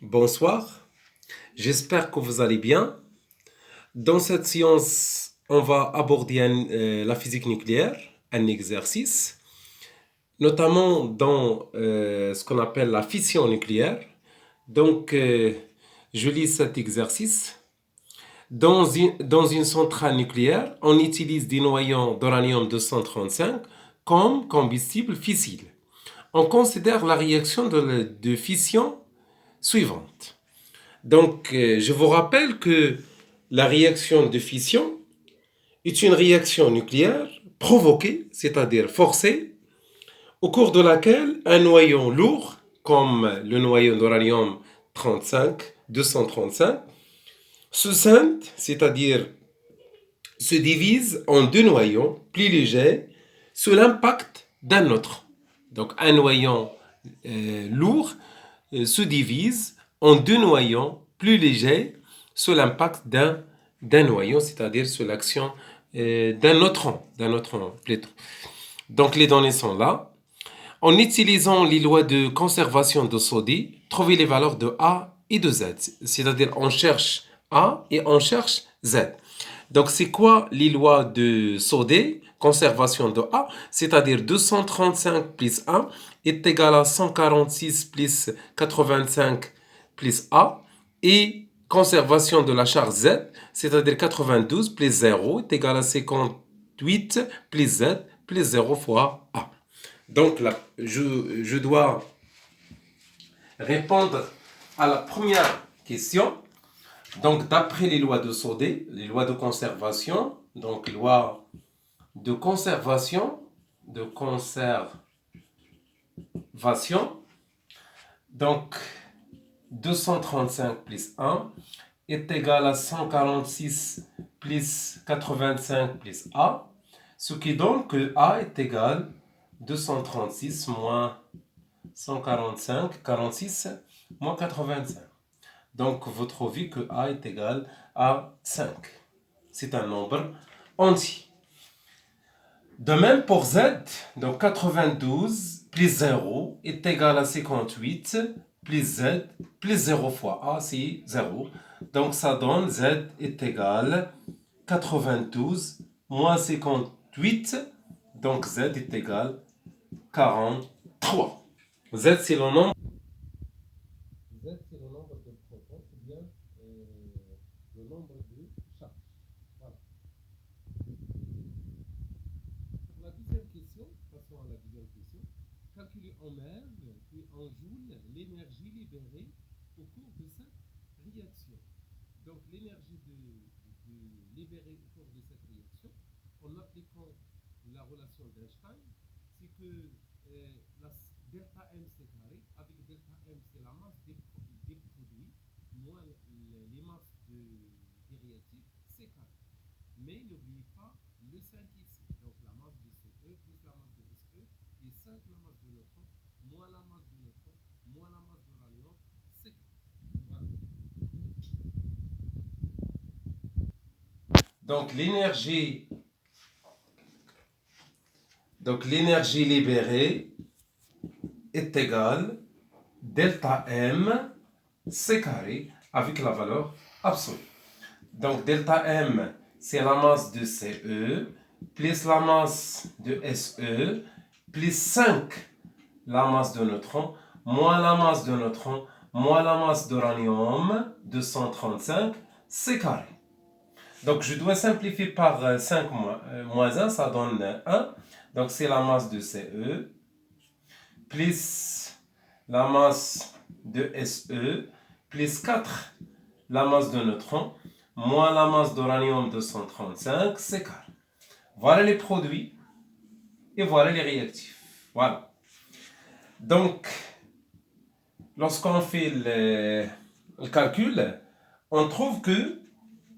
Bonsoir, j'espère que vous allez bien. Dans cette séance, on va aborder la physique nucléaire, un exercice, notamment dans ce qu'on appelle la fission nucléaire. Donc, je lis cet exercice. Dans une centrale nucléaire, on utilise des noyaux d'uranium-235 comme combustible fissile. On considère la réaction de fission suivante. Donc, je vous rappelle que la réaction de fission est une réaction nucléaire provoquée, c'est-à-dire forcée, au cours de laquelle un noyau lourd, comme le noyau d'uranium 235, se scinde, c'est-à-dire se divise en deux noyaux plus légers sous l'impact d'un autre. Donc, un noyau lourd se divise en deux noyaux plus légers sous l'impact d'un noyau, c'est-à-dire sous l'action d'un neutron plutôt. Donc les données sont là. En utilisant les lois de conservation de Soddy, trouver les valeurs de A et de Z. C'est-à-dire on cherche A et on cherche Z. Donc c'est quoi les lois de Soddy? Conservation de A, c'est-à-dire 235 plus 1 est égal à 146 plus 85 plus A, et conservation de la charge Z, c'est-à-dire 92 plus 0 est égal à 58 plus Z plus 0 fois A. Donc là, je dois répondre à la première question. Donc d'après les lois de Soddy, les lois de conservation, donc loi de conservation, donc 235 plus 1 est égal à 146 plus 85 plus A, ce qui donne que A est égal à 236 moins 46 moins 85. Donc, vous trouvez que A est égal à 5. C'est un nombre entier. De même pour Z, donc 92 plus 0 est égal à 58 plus Z plus 0 fois A, c'est 0. Donc ça donne Z est égal à 92 moins 58. Donc Z est égal à 43. Z c'est le nombre. Z c'est le nombre de protons, ou bien le nombre de charges. Voilà. La deuxième question, passons à la deuxième question. Calculer en mètres puis en joules l'énergie libérée au cours de cette réaction. Donc l'énergie libérée au cours de cette réaction, en appliquant la relation d'Einstein, c'est que la delta M c'est carré, avec delta M c'est la masse des produits, moins les masses des réactifs, c'est carré. Mais n'oubliez pas le 5 ici. Donc la masse de CE plus la masse de SE et 5 la masse de neutron moins la masse de neutron moins la masse d'uranium, c'est carré. Voilà. Donc l'énergie libérée est égale delta M C carré avec la valeur absolue. Donc delta M c'est la masse de CE plus la masse de SE plus 5 la masse de neutrons moins la masse de neutrons moins la masse d'uranium 235 C carré. Donc je dois simplifier par 5 moins 1, ça donne 1. Donc c'est la masse de CE plus la masse de SE plus 4 la masse de neutrons moins la masse d'uranium 235, c'est carré. Voilà les produits et voilà les réactifs. Voilà. Donc, lorsqu'on fait le calcul, on trouve que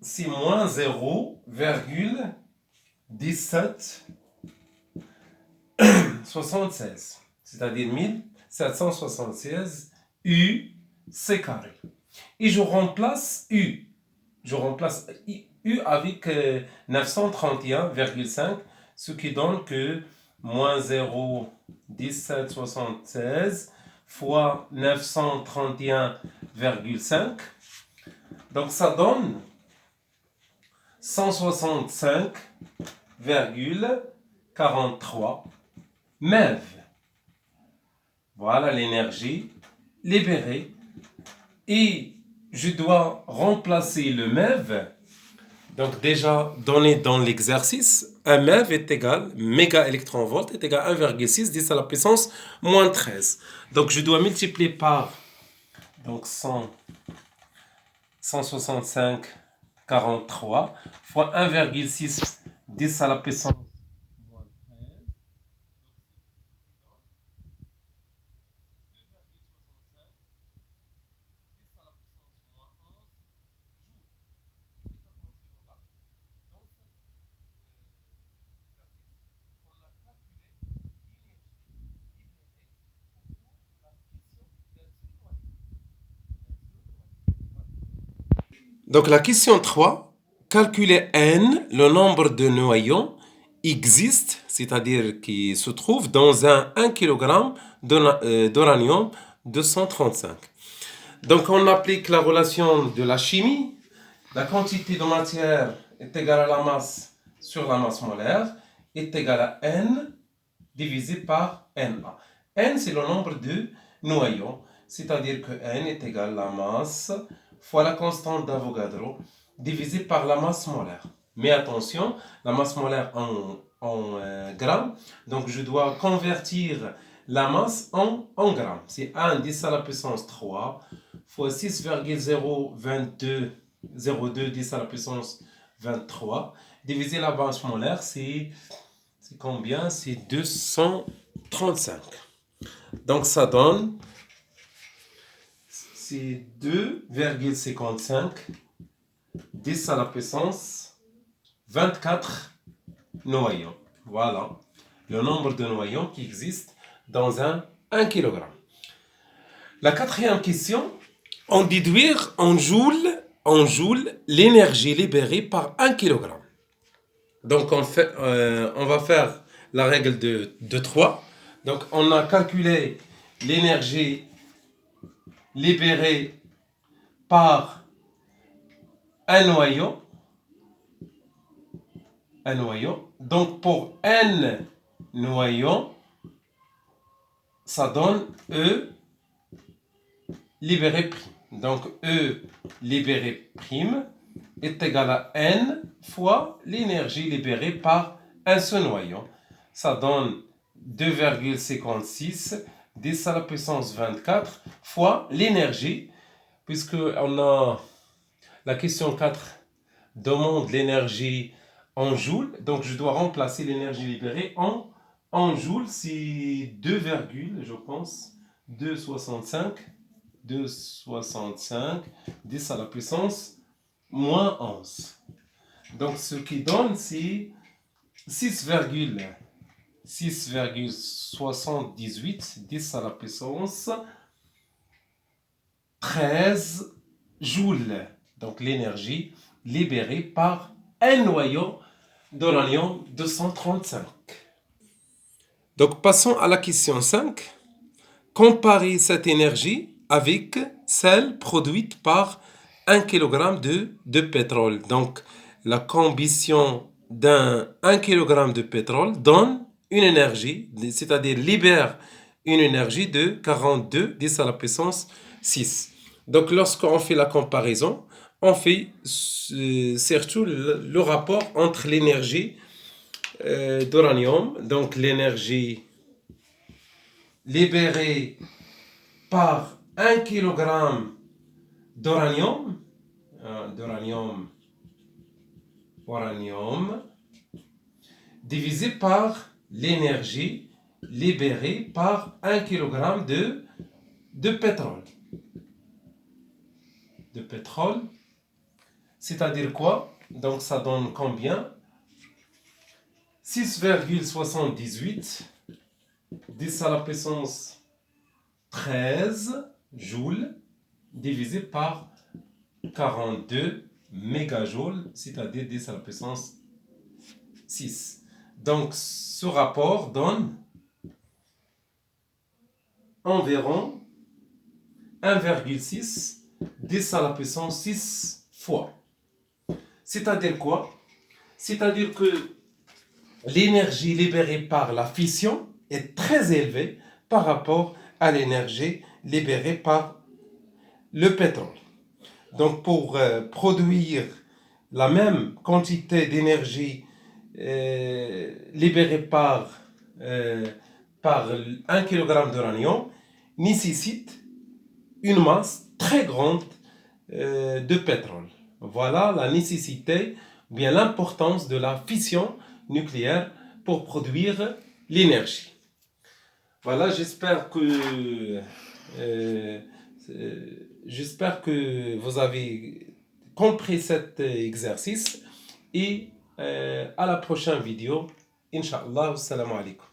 c'est moins 0,1776, c'est-à-dire 1776 U C carré. Et je remplace U. Je remplace U avec 931,5, ce qui donne que moins 0,1776 fois 931,5 1,5. Donc ça donne 165,43 MeV. Voilà l'énergie libérée. Et je dois remplacer le MeV. Donc déjà donné dans l'exercice, un MeV est égal, méga électronvolt est égal à 1,6 10 à la puissance moins 13. Donc je dois multiplier par donc 165,43 fois 1,6 10 à la puissance. Donc la question 3, calculer n, le nombre de noyaux existe, c'est-à-dire qui se trouve dans un 1 kg d'uranium 235. Donc on applique la relation de la chimie. La quantité de matière est égale à la masse sur la masse molaire est égale à n divisé par Na. N, c'est le nombre de noyaux, c'est-à-dire que N est égal à la masse fois la constante d'Avogadro divisé par la masse molaire. Mais attention, la masse molaire en grammes, donc je dois convertir la masse en grammes. C'est 1 10 à la puissance 3 fois 6,02202 10 à la puissance 23 divisé la masse molaire, c'est combien? C'est 235. Donc ça donne, c'est 2,55 10 à la puissance 24 noyaux. Voilà le nombre de noyaux qui existent dans un 1 kg. La quatrième question, en déduire en joules l'énergie libérée par 1 kg. Donc on va faire la règle de 3. Donc on a calculé l'énergie libérée par un noyau. Donc pour n noyaux, ça donne E libéré prime. Donc E libéré prime est égal à n fois l'énergie libérée par un seul noyau. Ça donne 2,56 10 à la puissance 24 fois l'énergie, puisque on a la question 4 demande l'énergie en joules, donc je dois remplacer l'énergie libérée en joules, c'est 2, je pense, 2,65 10 à la puissance moins 11. Donc ce qui donne, c'est 6,78 10 à la puissance 13 joules. Donc l'énergie libérée par un noyau d'uranium 235. Donc passons à la question 5. Comparer cette énergie avec celle produite par 1 kg de pétrole. Donc la combustion d'un 1 kg de pétrole donne une énergie, c'est-à-dire libère une énergie de 42 10 à la puissance 6. Donc lorsqu'on fait la comparaison, on fait surtout le rapport entre l'énergie d'uranium, donc l'énergie libérée par 1 kg d'uranium, divisé par l'énergie libérée par 1 kg de pétrole. C'est-à-dire quoi? Donc ça donne combien? 6,78 10 à la puissance 13 joules divisé par 42 mégajoules, c'est-à-dire 10 à la puissance 6. Donc ce rapport donne environ 1,6 10 à la puissance 6 fois. C'est-à-dire quoi? C'est-à-dire que l'énergie libérée par la fission est très élevée par rapport à l'énergie libérée par le pétrole. Donc pour produire la même quantité d'énergie libérée par 1 kg d'uranium nécessite une masse très grande de pétrole. Voilà la nécessité, ou bien l'importance de la fission nucléaire pour produire l'énergie. Voilà, euh, j'espère que vous avez compris cet exercice et à la prochaine vidéo. Inch'Allah, assalamu alaikum.